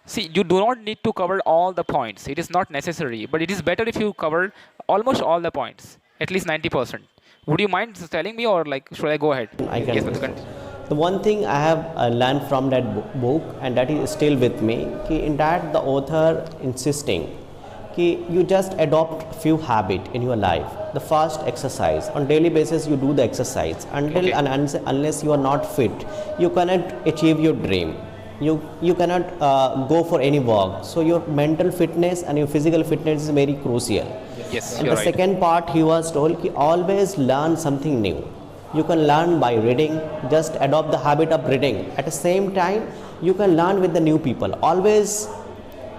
See, you do not need to cover all the points. It is not necessary, but it is better if you cover almost all the points, at least 90%. Would you mind telling me, or like should I go ahead? I can. Yes, Madhukar. The one thing I have learned from that book, and that is still with me, in that the author insisting you just adopt few habit in your life. The first exercise on daily basis, you do the exercise until and unless you are not fit, you cannot achieve your dream. You cannot go for any work. So your mental fitness and your physical fitness is very crucial. Yes, and you're the right. second part, he was told always learn something new. You can learn by reading. Just adopt the habit of reading. At the same time, you can learn with the new people. Always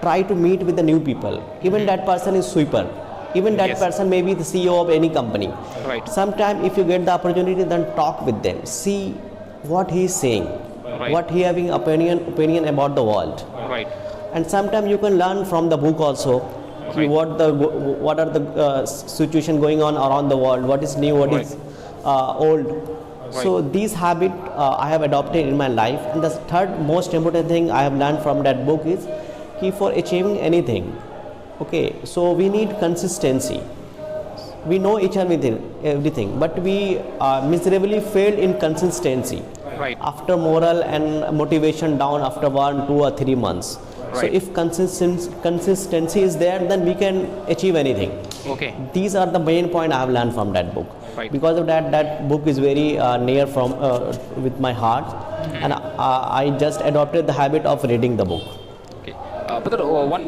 try to meet with the new people. Even that person is sweeper. Even that person may be the CEO of any company. Right. Sometime if you get the opportunity, then talk with them. See what he is saying. Right. What he having opinion about the world. Right. And sometimes you can learn from the book also. Right. What are the situation going on around the world? What is new? What is old? Right. So these habit I have adopted in my life. And the third most important thing I have learned from that book is for achieving anything, okay, so we need consistency. We know each other everything, but we miserably failed in consistency. Right. After moral and motivation down after 1, 2 or 3 months. So Right. if consistency is there, then we can achieve anything. Okay. These are the main point I have learned from that book. Right. Because of that book is very near from with my heart, and I just adopted the habit of reading the book. Okay. But one